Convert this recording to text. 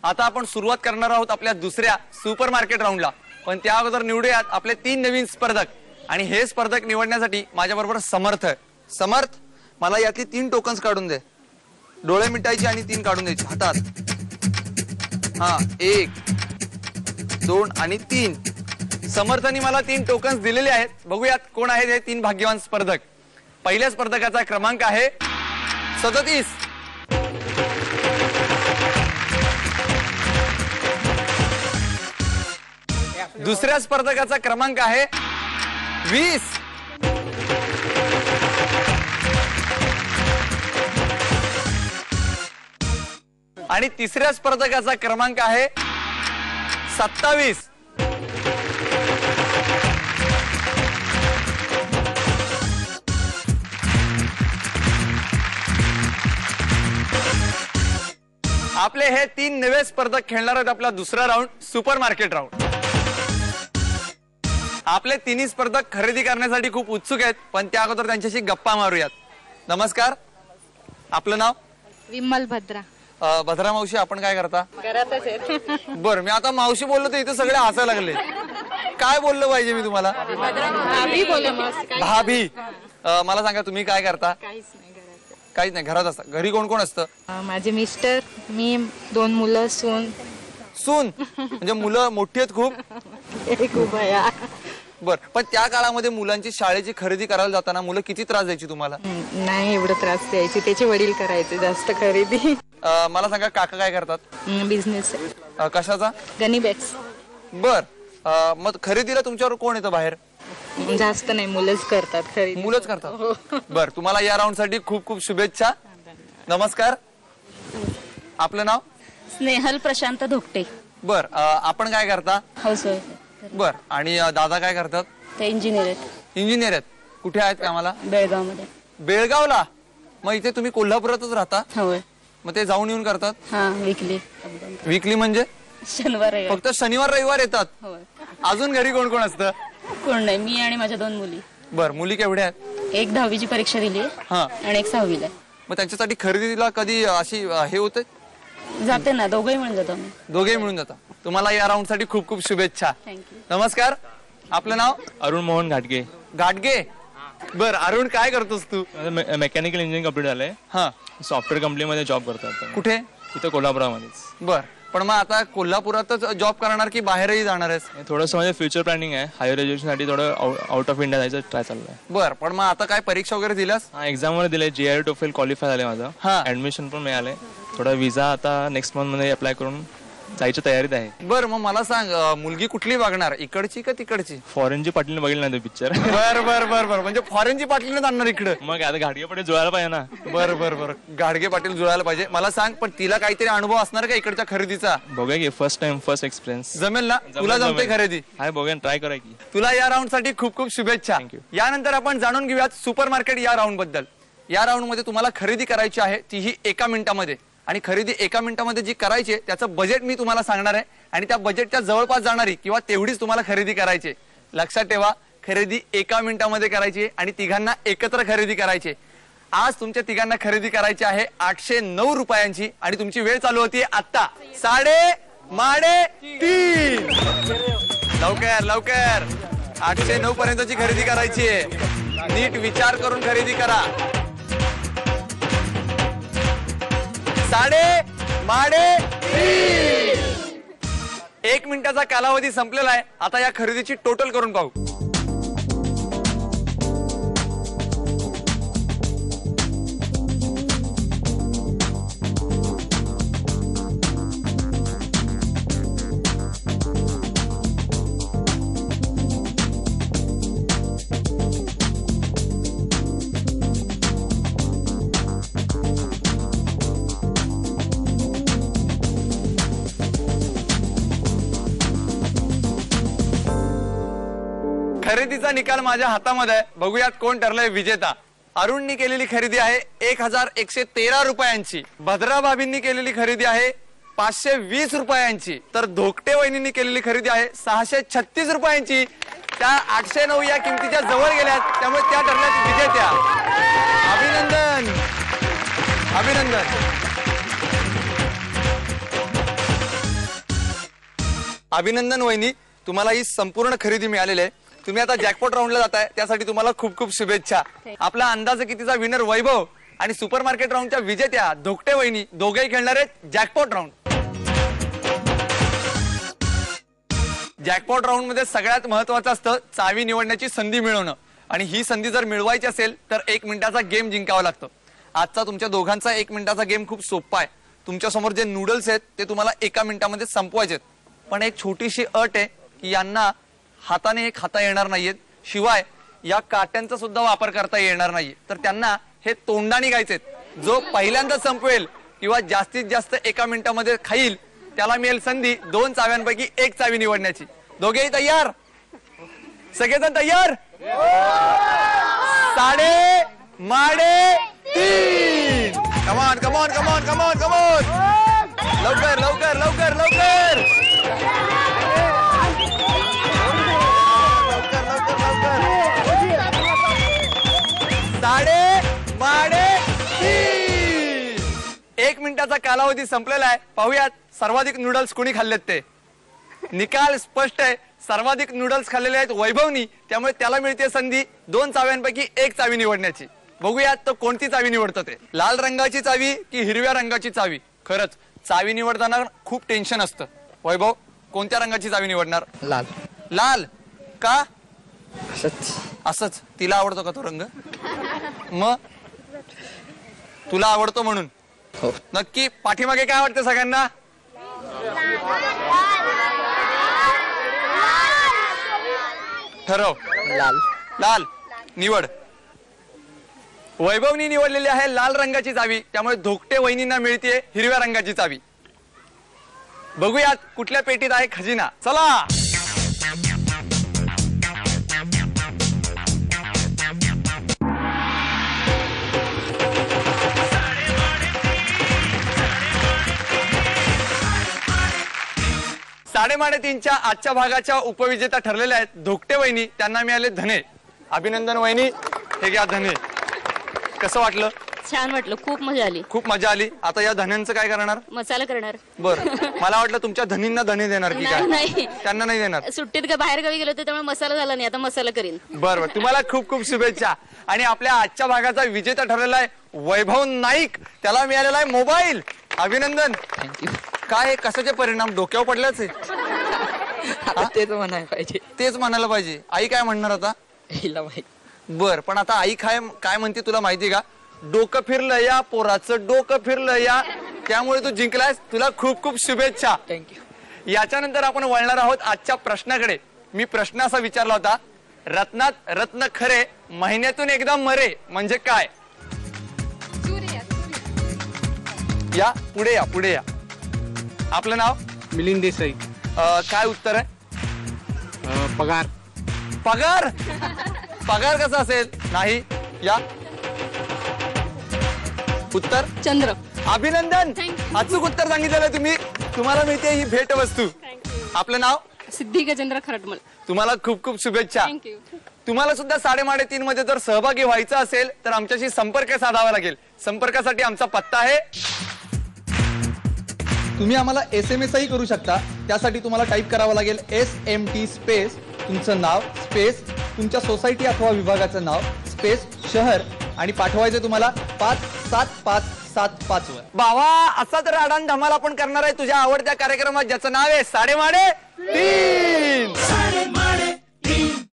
आता आपण सुरुवात करणार आहोत आपल्या दुसऱ्या सुपर मार्केट राऊंडला. पण त्या अगोदर निवडूयात आपले 3 नवीन स्पर्धक. आणि हे स्पर्धक निवडण्यासाठी माझ्याबरोबर समर्थ आहे. समर्थ, मला यातली 3 टोकन्स काढून दे. डोळे मिटायचे आणि 3 काढून द्यायचे हातात. हा, 1 2 आणि 3. समर्थांनी मला 3 टोकन्स दिलेले आहेत. बघूयात कोण आहेत हे 3 भाग्यवान स्पर्धक. पहिल्या स्पर्धकाचा क्रमांक आहे 37. दुसऱ्या स्पर्धकाचा क्रमांक आहे 20. आणि तिसऱ्या स्पर्धकाचा क्रमांक आहे 27. आपले हे 3 नवे स्पर्धक खेळणार आहेत आपला दुसरा राऊंड, सुपर मार्केट राऊंड. आपले 3 स्पर्धक खरेदी करण्यासाठी खूप उत्सुक आहेत, पण त्या अगोदर त्यांच्याशी गप्पा मारूयात. नमस्कार, आपलं नाव? विमल भद्रा. भद्रा मावशी, आपण काय करता? घरातच आहे. बरं, मी आता मावशी बोललो तर इथे सगळे हसायला लागले. काय बोललं पाहिजे मी तुम्हाला? भाभी. मला सांगा, तुम्ही काय करता? काहीच नाही, घरात असता. घरी कोण कोण असतं? माझे मिस्टर, मी, 2 मुलं, सून. सून म्हणजे मुलं मोठी आहेत खूप? खूप आहे. बर, पण त्या काळामध्ये मुलांची शाळेची खरेदी करायला जाताना मुलं किती त्रास द्यायची तुम्हाला? नाही एवढं त्रास द्यायची, त्याचे वडील करायचे जास्त खरेदी. मला सांगा, काका काय करतात? बिझनेस. कशाचा? गनी बॅग्स. बर, मग खरेदीला तुमच्यावर कोण येतं बाहेर? जास्त नाही, मुलंच करतात खरेदी. मुलंच करतात. बर, तुम्हाला या राऊंड साठी खूप खूप शुभेच्छा. नमस्कार, आपलं नाव? स्नेहल प्रशांत धोकटे. बर, आपण काय करता? हाऊसवाईफ. बर, आणि दादा काय करतात? ते इंजिनियर आहेत. इंजिनियर आहेत. कुठे आहेत कामाला? बेळगाव मध्ये. बेळगावला? मग इथे तुम्ही कोल्हापुरातच राहता? होय. मग ते जाऊन येऊन करतात? हा, वीकली. वीकली म्हणजे? शनिवार रविवार. फक्त शनिवार रविवार येतात? होय. अजून घरी कोण कोण असतं? कोण नाही, मी आणि माझ्या 2 मुली. बर, मुली केवढ्या आहेत? एक 10वीची परीक्षा दिली हा, आणि एक 6वीला. मग त्यांच्यासाठी खरेदीला कधी अशी हे होते? जाते ना, दोघंही मिळून जातो आम्ही. दोघेही मिळून जाता. तुम्हाला या राऊंड साठी खूप खूप शुभेच्छा. थँक्यू. नमस्कार, आपलं नाव? अरुण मोहन घाटगे. घाटगे. बर, अरुण काय करतोस तू? मेकॅनिकल इंजिनिअरिंग कंप्लीट झालंय. हा, सॉफ्टवेअर कंपनीमध्ये जॉब करतात. कुठे? इथं कोल्हापुरामध्येच. बर, पण मग आता कोल्हापुरातच जॉब करणार की बाहेरही जाणार आहेस? थोडंसं माझं फ्युचर प्लॅनिंग आहे. हायर एज्युकेशनसाठी थोडं आउट ऑफ इंडिया जायचं ट्राय चाललंय. बर, पण मग आता काय परीक्षा वगैरे दिल्यास? हा, एक्झाम वर दिले. GRE TOEFL क्वालिफाय झाले माझं. हा. ऍडमिशन पण मिळाले. थोडा विजा आता नेक्स्ट मंथ मध्ये अप्लाय करून जायची तयारीत आहे. बर, मग मला सांग, मुलगी कुठली बघणार, इकडची का तिकडची? फॉरेनची पाटील बघितलं नाही तो पिक्चर. बर बर बर बर, म्हणजे फॉरेनची पाटीलच आणणार इकडे? मग आता घाटगे पाटील जुळायला पाहिजे ना. बर बर बर, गाडगे पाटील जुळायला पाहिजे. मला सांग, पण तिला काहीतरी अनुभव असणार का इकडच्या खरेदीचा? बघूया की, फर्स्ट टाइम फर्स्ट एक्सपिरियन्स. जमेल ना? तुला जमते खरेदी? हाय, बघूया, ट्राय करा की. तुला या राऊंड साठी खूप खूप शुभेच्छा. थँक्यू. यानंतर आपण जाणून घेऊयात सुपर मार्केट या राऊंड बद्दल. या राऊंड मध्ये तुम्हाला खरेदी करायची आहे, तीही 1 मिनिटामध्ये. आणि खरेदी 1 मिनिटामध्ये जी करायची आहे त्याचं बजेट मी तुम्हाला सांगणार आहे. आणि त्या बजेटच्या जवळपास जाणारी किंवा तेवढीच तुम्हाला खरेदी करायची. लक्षात ठेवा, खरेदी 1 मिनिटामध्ये करायची आणि तिघांना एकत्र खरेदी करायची. आज तुमच्या तिघांना खरेदी करायची आहे 809 रुपयांची. आणि तुमची वेळ चालू होती आता 3:30. लवकर लवकर, 809 पर्यंतची खरेदी करायची आहे. नीट विचार करून खरेदी करा. 3:30. 1 मिनिटाचा कालावधी संपलेला आहे. आता या खरेदीची टोटल करून पाहू. खरेदीचा निकाल माझ्या हातामध्ये आहे. बघूयात कोण ठरलंय विजेता. अरुणनी केलेली खरेदी आहे 1113 रुपयांची. भद्रा भाभींनी केलेली खरेदी आहे 520 रुपयांची. तर धोकटे वहिनींनी केलेली खरेदी आहे 636 रुपयांची. त्या 809 या किमतीच्या जवळ गेल्यात, त्यामुळे त्या ठरल्यात विजेत्या. अभिनंदन, अभिनंदन. अभिनंदन वहिनी, तुम्हाला ही संपूर्ण खरेदी मिळालेली आहे. तुम्ही आता जॅकपॉट राऊंडला जाताय, त्यासाठी तुम्हाला खूप खूप शुभेच्छा. आपला अंदाज कितीचा विनर वैभव आणि सुपर मार्केट राऊंडच्या विजेत्या धोकटे वहिनी दोघेही खेळणार आहेत जॅकपॉट राऊंड. जॅकपॉट राऊंड मध्ये सगळ्यात महत्वाचं असतं चावी निवडण्याची संधी मिळवणं, आणि ही संधी जर मिळवायची असेल तर 1 मिनिटाचा गेम जिंकावा लागतो. आजचा तुमच्या दोघांचा 1 मिनिटाचा गेम खूप सोपा आहे. तुमच्या समोर जे नूडल्स आहेत ते तुम्हाला 1 मिनिटामध्ये संपवायचे आहेत. पण एक छोटीशी अट आहे की यांना हाताने हे खाता येणार नाहीयेत, शिवाय या काट्यांचा सुद्धा वापर करता येणार नाहीये. तर त्यांना हे तोंडाने खायचेत. जो पहिल्यांदा संपवेल किंवा जास्तीत जास्त 1 मिनिटामध्ये खाईल त्याला मिळेल संधी 2 चाव्यांपैकी 1 चावी निवडण्याची. दोघेही तयार? सगळेजण तयार? साडे माडे 3. Come on come on come on come on come on, लवकर लवकर लवकर लवकर लवकर लवकर लवकर. साडे माडे 3. 1 मिनिटाचा कालावधी संपलेला आहे. पाहूयात सर्वाधिक नूडल्स कोणी खाल्लेत ते. निकाल स्पष्ट आहे, सर्वाधिक नूडल्स खाल्लेले आहेत वैभवनी, त्यामुळे त्याला मिळते संधी 2 चाव्यांपैकी 1 चावी निवडण्याची. बघूयात तो कोणती चावी निवडतो ते. लाल रंगाची चावी की हिरव्या रंगाची चावी? खरंच चावी निवडताना खूप टेन्शन असतं. वैभव कोणत्या रंगाची चावी निवडणार? लाल. लाल का? असंच. असंच. तिला आवडतो का तो रंग? मग तुला आवडतो म्हणून? हो. नक्की पाठीमागे काय वाटतं सगळ्यांना? ठरव. लाल. लाल निवड. वैभवनी निवडलेली आहे लाल रंगाची चावी, त्यामुळे धोकटे वहिनींना मिळते हिरव्या रंगाची चावी. बघूयात कुठल्या पेटीत आहे खजिना. चला. साडेमाडे 3च्या आजच्या भागाच्या उपविजेता ठरलेल्या आहेत धोकटे वहिनी. त्यांना मिळाले धने. अभिनंदन वहिनी, हे घ्या धने. कसं वाटलं? छान वाटलं, खूप मजा आली. खूप मजा आली. आता या धन्यांचं काय करणार? मसाला करणार. बर, मला वाटलं तुमच्या धनींना धने देणार की काय? नाही. त्यांना नाही देणार. सुट्टीत का बाहेर गावी गेलो होतो त्यामुळे मसाला झाला नाही, आता मसाला करीन. बर बर, तुम्हाला खूप खूप शुभेच्छा. आणि आपल्या आजच्या भागाचा विजेता ठरलेला आहे वैभव नाईक. त्याला मिळालेला आहे मोबाईल. अभिनंदन. थँक्यू. काय कशाचे परिणाम? डोक्यावर पडल्याच आहे. तेच म्हणायला पाहिजे. तेच म्हणायला पाहिजे. आई काय म्हणणार आता? हिला माहित. बर, पण आता आई काय म्हणते तुला माहिती का? डोकं फिरलं या पोराचं, डोकं फिरलं या. त्यामुळे तू जिंकलायस. तुला खूप खूप शुभेच्छा. थँक्यू. याच्यानंतर आपण वळणार आहोत आजच्या प्रश्नाकडे. मी प्रश्न असा विचारला होता, रत्नात रत्न खरे, महिन्यातून एकदा मरे म्हणजे काय? या पुढे या, पुढे या. आपलं नाव? मिलिंद देसाई. काय उत्तर आहे? पगार. पगार? पगार कसा असेल? नाही. या. उत्तर? चंद्र. अभिनंदन, अचूक उत्तर सांगितलेलं तुम्ही. तुम्हाला मिळते ही भेट वस्तू. आपलं नाव? सिद्धी गजेंद्र खरटमल. तुम्हाला खूप खूप शुभेच्छा. थँक्यू. तुम्हाला सुद्धा 3:30 मध्ये जर सहभागी व्हायचं असेल तर आमच्याशी संपर्क साधावा लागेल. संपर्कासाठी आमचा पत्ता आहे. तुम्ही आम्हाला SMS करू शकता. त्यासाठी तुम्हाला टाईप करावं लागेल SMT स्पेस तुमचं नाव स्पेस तुमच्या सोसायटी अथवा विभागाचं नाव स्पेस शहर आणि पाठवायचं तुम्हाला 57575 वर. बाबा, असा तर आडान धमाल आपण करणार आहे तुझ्या आवडत्या कार्यक्रमात ज्याचं नाव आहे साडेमाडे 3.